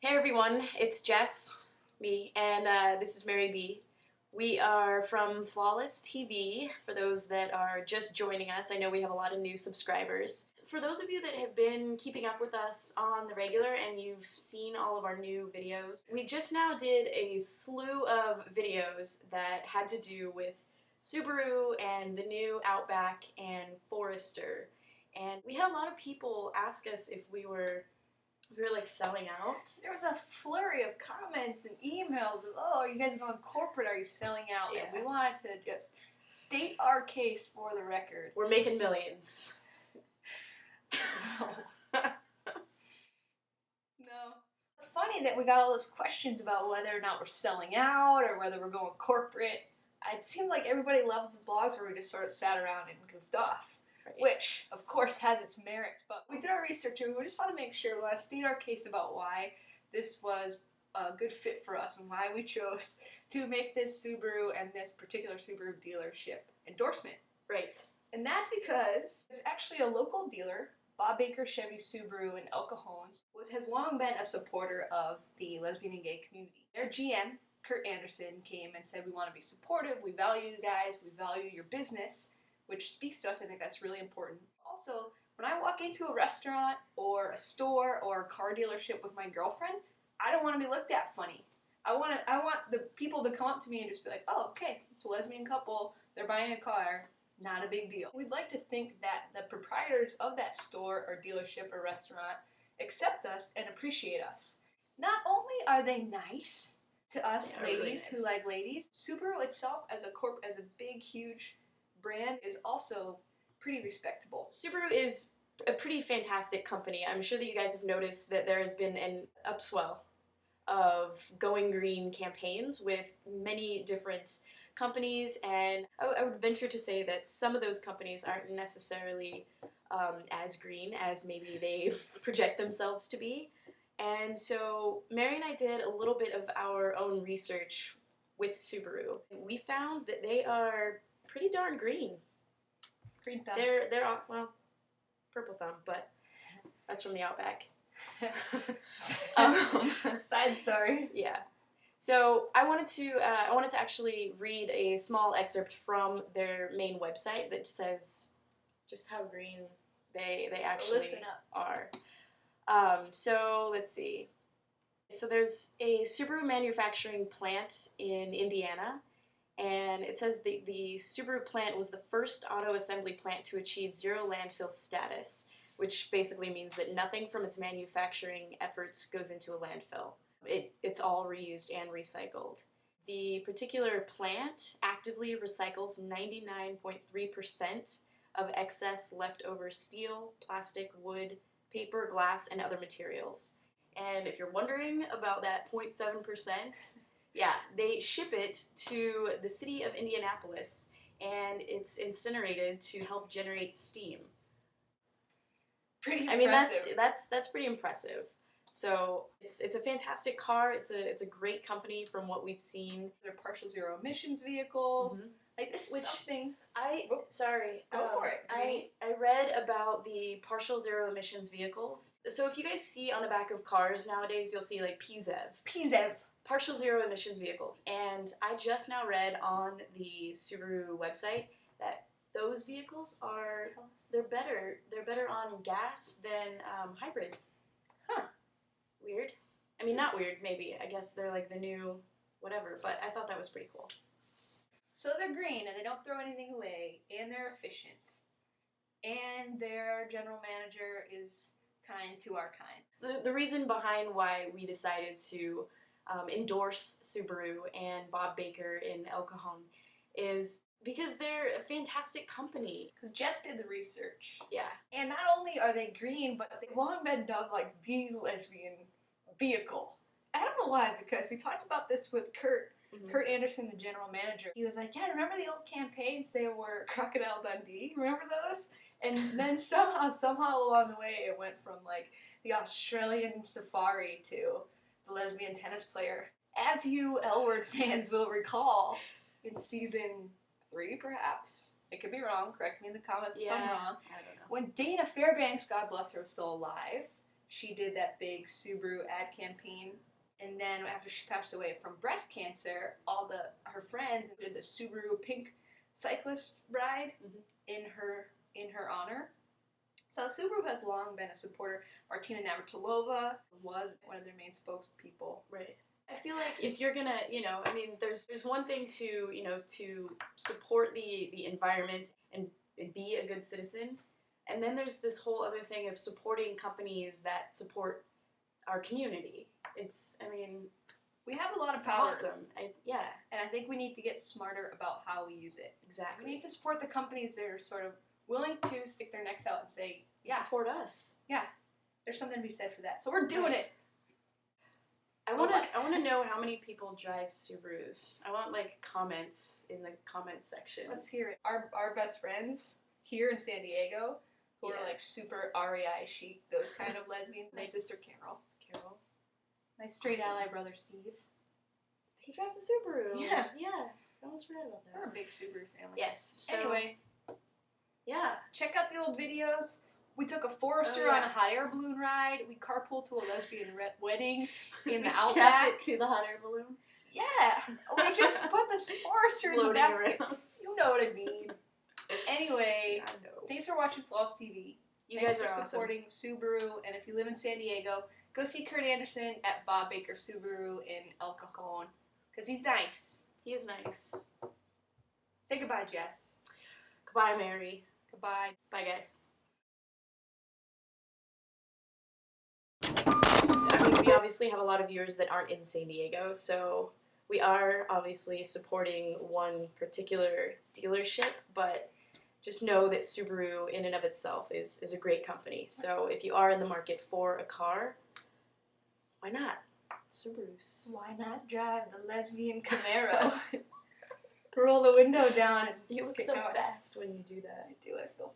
Hey everyone, it's Jess, me, and this is Mary B. We are from Flawless TV. For those that are just joining us, I know we have a lot of new subscribers. For those of you that have been keeping up with us on the regular and you've seen all of our new videos, we just now did a slew of videos that had to do with Subaru and the new Outback and Forester. And we had a lot of people ask us if we were like selling out. There was a flurry of comments and emails of, oh, are you guys going corporate? Are you selling out? Yeah. And we wanted to just state our case for the record. We're making millions. No. It's funny that we got all those questions about whether or not we're selling out or whether we're going corporate. It seemed like everybody loves the blogs where we just sort of sat around and goofed off. Right. Which, of course, has its merits, but we did our research and we just want to make sure, we want to state our case about why this was a good fit for us and why we chose to make this Subaru and this particular Subaru dealership endorsement. Right. And that's because there's actually a local dealer, Bob Baker Chevy Subaru in El Cajon, has long been a supporter of the lesbian and gay community. Their GM, Kurt Anderson, came and said, we want to be supportive, we value you guys, we value your business, which speaks to us. I think that's really important. Also, when I walk into a restaurant or a store or a car dealership with my girlfriend, I don't want to be looked at funny. I want the people to come up to me and just be like, oh, okay, it's a lesbian couple, they're buying a car, not a big deal. We'd like to think that the proprietors of that store or dealership or restaurant accept us and appreciate us. Not only are they nice to us ladies really nice. Who like ladies, Subaru itself as a big, huge brand is also pretty respectable. Subaru is a pretty fantastic company. I'm sure that you guys have noticed that there has been an upswell of going green campaigns with many different companies, and I would venture to say that some of those companies aren't necessarily as green as maybe they project themselves to be. And so Mary and I did a little bit of our own research with Subaru. We found that they are pretty darn green. Green thumb. They're well, purple thumb, but that's from the Outback. Side story. Yeah. So I wanted to actually read a small excerpt from their main website that says just how green they actually are. So let's see. So there's a Subaru manufacturing plant in Indiana. And it says the Subaru plant was the first auto assembly plant to achieve zero landfill status, which basically means that nothing from its manufacturing efforts goes into a landfill. It's all reused and recycled. The particular plant actively recycles 99.3% of excess leftover steel, plastic, wood, paper, glass, and other materials. And if you're wondering about that 0.7%, yeah, they ship it to the city of Indianapolis, and it's incinerated to help generate steam. Pretty impressive. I mean, that's pretty impressive. So it's a fantastic car. It's a great company from what we've seen. They're partial zero emissions vehicles. Mm-hmm. Like this is something. Go for it. I read about the partial zero emissions vehicles. So if you guys see on the back of cars nowadays, you'll see like PZEV. Partial zero emissions vehicles, and I just now read on the Subaru website that those vehicles they're better on gas than hybrids. Huh. Weird. I mean, not weird, maybe. I guess they're like the new whatever, but I thought that was pretty cool. So they're green and they don't throw anything away, and they're efficient, and their general manager is kind to our kind. The reason behind why we decided to endorse Subaru and Bob Baker in El Cajon is because they're a fantastic company. Because Jess did the research. Yeah. And not only are they green, but they've long been dubbed like the lesbian vehicle. I don't know why, because we talked about this with Kurt. Mm-hmm. Kurt Anderson, the general manager. He was like, yeah, remember the old campaigns? They were Crocodile Dundee. Remember those? And then somehow along the way, it went from like the Australian safari to the lesbian tennis player. As you L-Word fans will recall, in season 3 perhaps, I could be wrong, correct me in the comments if I'm wrong, I don't know. When Dana Fairbanks, God bless her, was still alive, she did that big Subaru ad campaign. And then after she passed away from breast cancer, all her friends did the Subaru pink cyclist ride in her honor. So Subaru has long been a supporter. Martina Navratilova was one of their main spokespeople. Right. I feel like if you're gonna, I mean, there's one thing to, to support the environment and be a good citizen, and then there's this whole other thing of supporting companies that support our community. We have a lot of power. Awesome. Yeah. And I think we need to get smarter about how we use it. Exactly. We need to support the companies that are sort of willing to stick their necks out and say, yeah. Support us. Yeah. There's something to be said for that. So we're doing it. I want to know how many people drive Subarus. I want, comments in the comments section. Let's hear it. Our best friends here in San Diego, who are, super REI chic, those kind of lesbians. My sister Carol. My straight ally brother Steve. He drives a Subaru. Yeah. Yeah. I almost forgot about that. We're a big Subaru family. Yes. So, anyway. Yeah. Check out the old videos. We took a Forester on a hot air balloon ride. We carpooled to a lesbian wedding in the Outback. Strapped it to the hot air balloon. Yeah. We just put this Forester in the basket. Around. You know what I mean. Anyway, thanks for watching Floss TV. Thanks for supporting Subaru. And if you live in San Diego, go see Kurt Anderson at Bob Baker Subaru in El Cajon. Because he's nice. He is nice. Say goodbye, Jess. Goodbye, Mary. Goodbye. Bye, guys. We obviously have a lot of viewers that aren't in San Diego, so we are obviously supporting one particular dealership, but just know that Subaru in and of itself is a great company. So if you are in the market for a car, why not? Subarus. Why not drive the lesbian Camaro? Roll the window down and you look so fast when you do that. I do. I feel